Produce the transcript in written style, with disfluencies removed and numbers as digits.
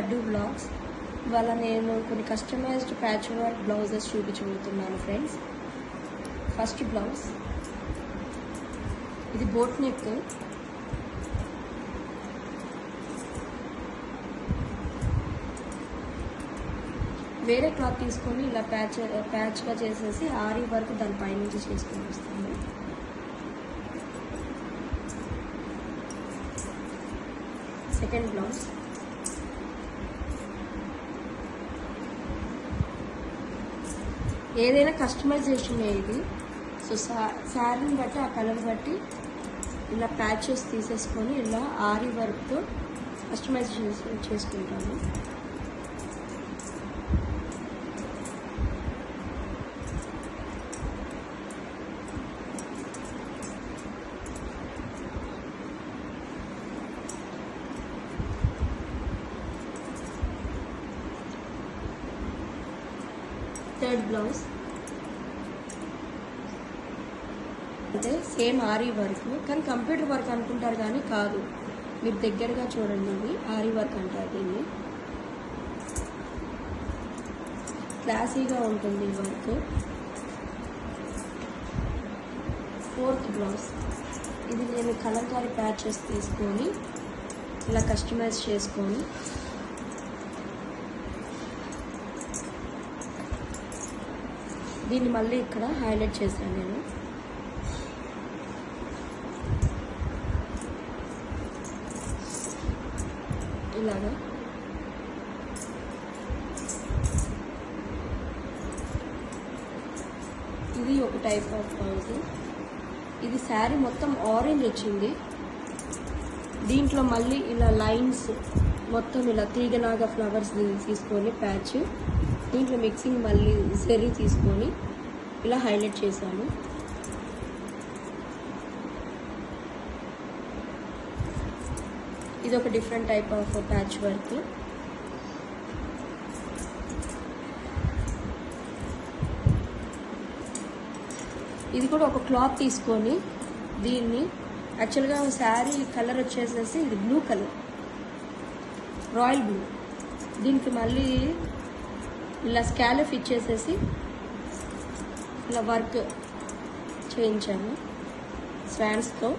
Laddu blogs. ఇవాళ నేను కొన్ని కస్టమైజ్డ్ ప్యాచ్ వర్క్ బ్లౌజెస్ చూపించబోతున్నాను ఫ్రెండ్స్. ఫస్ట్ బ్లౌజ్, ఇది బోట్ నెక్. వేరే క్లాత్ తీసుకొని ఇలా ప్యాచ్గా చేసేసి ఆరి వర్క్ దాని పైనుంచి చేసుకొని వస్తాను. సెకండ్ బ్లౌజ్, ఏదైనా కస్టమైజేషన్ ఇది. సో శారీని బట్టి ఆ కలర్ బట్టి ఇలా ప్యాచెస్ తీసేసుకొని ఇలా ఆరి వర్క్తో కస్టమైజేషన్ చేసుకుంటాను. థర్డ్ బ్లౌజ్ అంటే సేమ్ ఆరి వర్క్, కానీ కంప్యూటర్ వర్క్ అనుకుంటారు కానీ కాదు, మీరు దగ్గరగా చూడండి. ఇది ఆరి వర్క్ అంటారు దీన్ని. క్లాసీగా ఉంటుంది ఈ వర్క్. ఫోర్త్ బ్లౌజ్, ఇది నేను కలంకారీ ప్యాచెస్ తీసుకొని ఇలా కస్టమైజ్ చేసుకొని దీన్ని మళ్ళీ ఇక్కడ హైలైట్ చేశాను నేను. ఇలాగా ఇది ఒక టైప్ ఆఫ్ బ్లౌజ్. ఇది శారీ మొత్తం ఆరెంజ్ వచ్చింది. దీంట్లో మళ్ళీ ఇలా లైన్స్ మొత్తం ఇలా తీగలాగా ఫ్లవర్స్ తీసుకొని ప్యాచ్, దీంట్లో మిక్సింగ్ మళ్ళీ జెర్రీ తీసుకొని ఇలా హైలైట్ చేశాను. ఇది ఒక different type of patch work. ఇది కూడా ఒక క్లాత్ తీసుకొని దీన్ని యాక్చువల్గా శారీ కలర్ వచ్చేసేసి ఇది బ్లూ కలర్, రాయల్ బ్లూ. దీనికి మళ్ళీ ఇలా స్కాలప్ ఇచ్చేసేసి ఇలా వర్క్ చేయించాను స్వాన్స్తో.